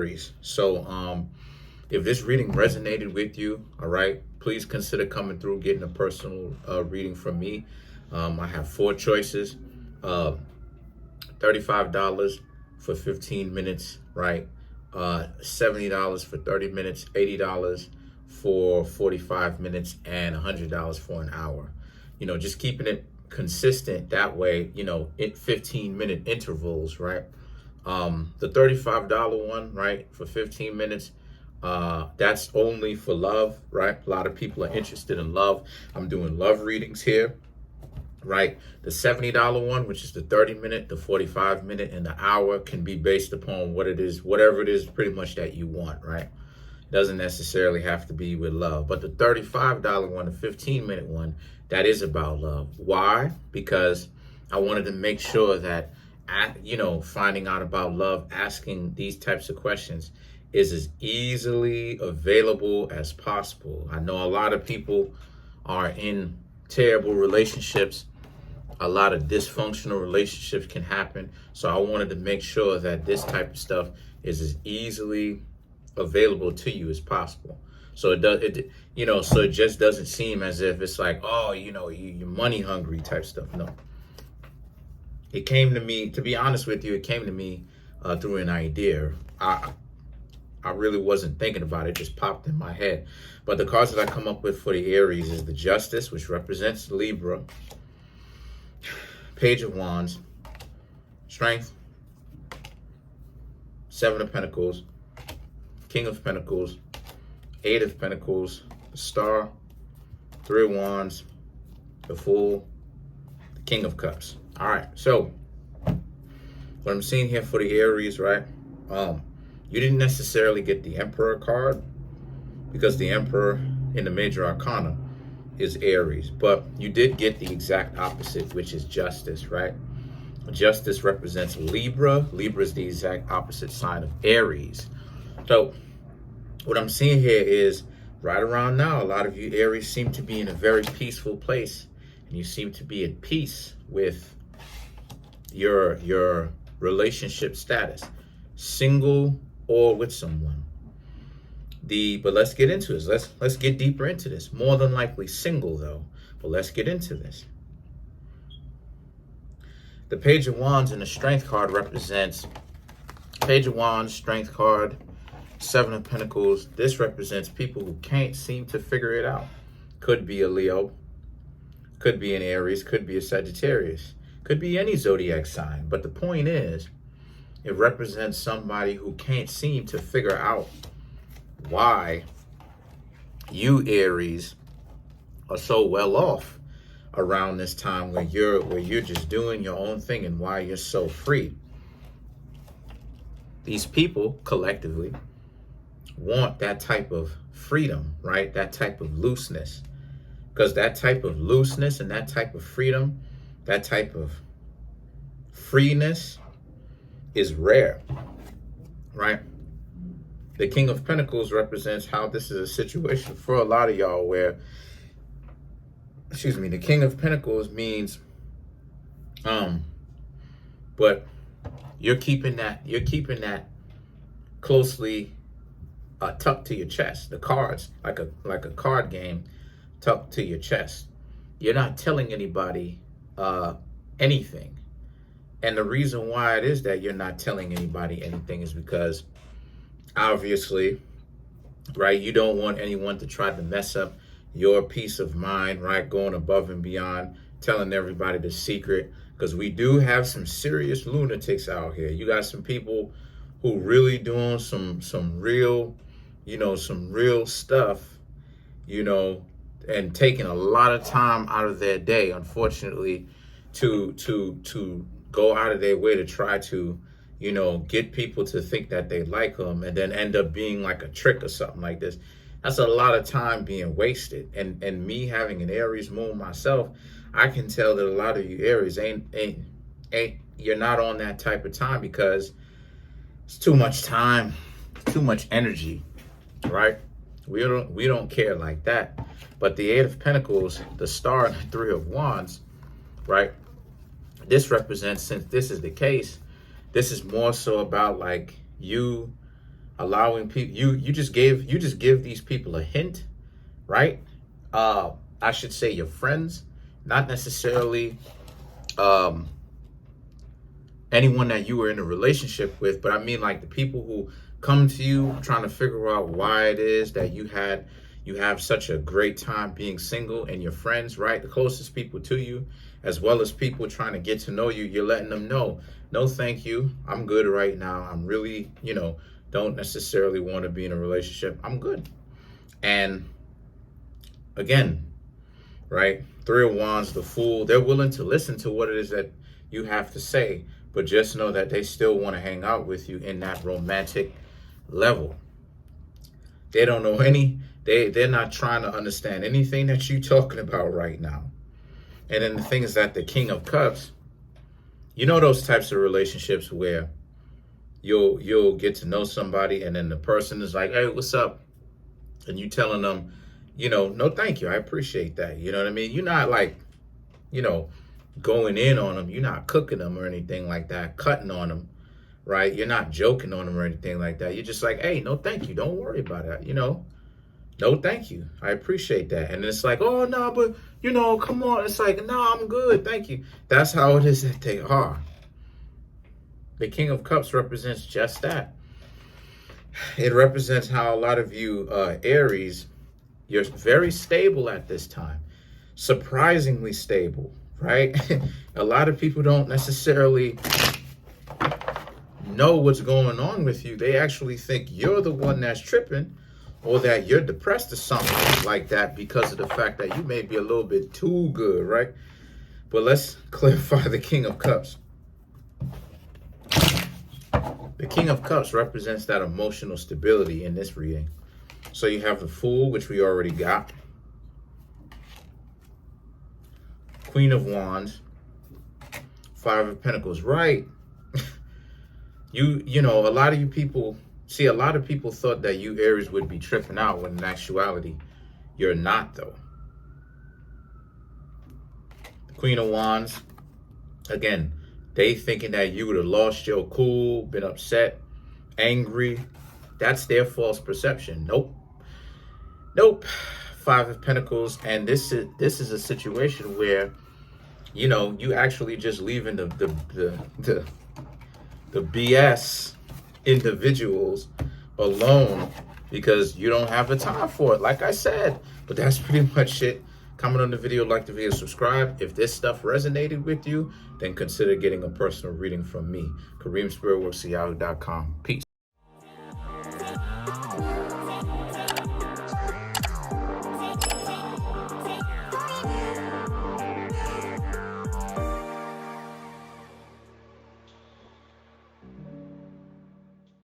Aries. So if this reading resonated with you, all right, please consider coming through, getting a personal reading from me. I have 4 choices. $35 for 15 minutes, right? $70 for 30 minutes, $80 for 45 minutes, and $100 for an hour. You know, just keeping it consistent that way, you know, in 15-minute intervals, right? The $35 one, right, for 15 minutes, that's only for love, right? A lot of people are interested in love. I'm doing love readings here, right? The $70 one, which is the 30-minute, the 45-minute, and the hour, can be based upon what it is, whatever it is pretty much that you want, right? Doesn't necessarily have to be with love. But the $35 one, the 15-minute one, that is about love. Why? Because I wanted to make sure that, you know, finding out about love, asking these types of questions is as easily available as possible. I know a lot of people are in terrible relationships. A lot of dysfunctional relationships can happen. So I wanted to make sure that this type of stuff is as easily available to you as possible. So so it just doesn't seem as if it's like, oh, you know, you're money hungry type stuff. No. It came to me, to be honest with you, it came to me through an idea. I really wasn't thinking about it, it just popped in my head. But the cards that I come up with for the Aries is the Justice, which represents Libra, Page of Wands, Strength, 7 of Pentacles, King of Pentacles, 8 of Pentacles, the Star, 3 of Wands, the Fool, the King of Cups. All right, so what I'm seeing here for the Aries, right? You didn't necessarily get the Emperor card because the Emperor in the Major Arcana is Aries, but you did get the exact opposite, which is Justice, right? Justice represents Libra. Libra is the exact opposite sign of Aries. So what I'm seeing here is right around now, a lot of you Aries seem to be in a very peaceful place, and you seem to be at peace with your relationship status, single or with someone. But let's get into this. Let's get deeper into this. More than likely single though, but let's get into this. The Page of Wands and the Strength card represents Page of Wands, Strength card, 7 of Pentacles. This represents people who can't seem to figure it out. Could be a Leo, could be an Aries, could be a Sagittarius, could be any zodiac sign. But the point is, it represents somebody who can't seem to figure out why you Aries are so well off around this time where you're just doing your own thing, and why you're so free. These people collectively want that type of freedom, right? That type of looseness. Because that type of looseness and that type of freedom, that type of freeness is rare, right? The King of Pentacles represents how this is a situation for a lot of y'all where, the King of Pentacles means, but you're keeping that closely tucked to your chest. The cards, like a card game, tucked to your chest. You're not telling anybody anything. And the reason why it is that you're not telling anybody anything is because, obviously, right, you don't want anyone to try to mess up your peace of mind, right? Going above and beyond, telling everybody the secret, because we do have some serious lunatics out here. You got some people who really doing some real, some real stuff, and taking a lot of time out of their day, unfortunately, to go out of their way to try to, get people to think that they like them, and then end up being like a trick or something like this. That's a lot of time being wasted. And me having an Aries moon myself, I can tell that a lot of you Aries ain't you're not on that type of time, because it's too much time, too much energy, right? We don't care like that. But the 8 of Pentacles, the Star, and the 3 of Wands, right? This represents, since this is the case, this is more so about like you allowing people, you just give these people a hint, right? I should say your friends, not necessarily anyone that you were in a relationship with, but I mean like the people who come to you trying to figure out why it is that you have such a great time being single, and your friends, right? The closest people to you, as well as people trying to get to know you, you're letting them know, no, thank you. I'm good right now. I'm really, don't necessarily want to be in a relationship. I'm good. And again, right? Three of Wands, the Fool, they're willing to listen to what it is that you have to say, but just know that they still want to hang out with you in that romantic level. They don't know they're not trying to understand anything that you're talking about right now. And then the thing is that the King of Cups, those types of relationships where you'll get to know somebody and then the person is like, hey, what's up? And you telling them, no, thank you. I appreciate that. You know what I mean? You're not like, going in on them. You're not cooking them or anything like that, cutting on them, right? You're not joking on them or anything like that. You're just like, hey, no, thank you. Don't worry about it. No, thank you. I appreciate that. And it's like, oh, no, but, come on. It's like, no, I'm good. Thank you. That's how it is that they are. The King of Cups represents just that. It represents how a lot of you, Aries, you're very stable at this time. Surprisingly stable, right? A lot of people don't necessarily know what's going on with you. They actually think you're the one that's tripping, or that you're depressed or something like that because of the fact that you may be a little bit too good, right? But let's clarify the King of Cups. The King of Cups represents that emotional stability in this reading. So you have the Fool, which we already got. Queen of Wands. Five of Pentacles, right? A lot of you people, a lot of people thought that you Aries would be tripping out when in actuality, you're not though. The Queen of Wands, again, they thinking that you would have lost your cool, been upset, angry. That's their false perception. Nope. Five of Pentacles, and this is a situation where, you actually just leaving the BS individuals alone because you don't have the time for it, like I said. But that's pretty much it. Comment on the video, like the video, subscribe. If this stuff resonated with you, then consider getting a personal reading from me. Kareemspiritworks.yahoo.com. Peace.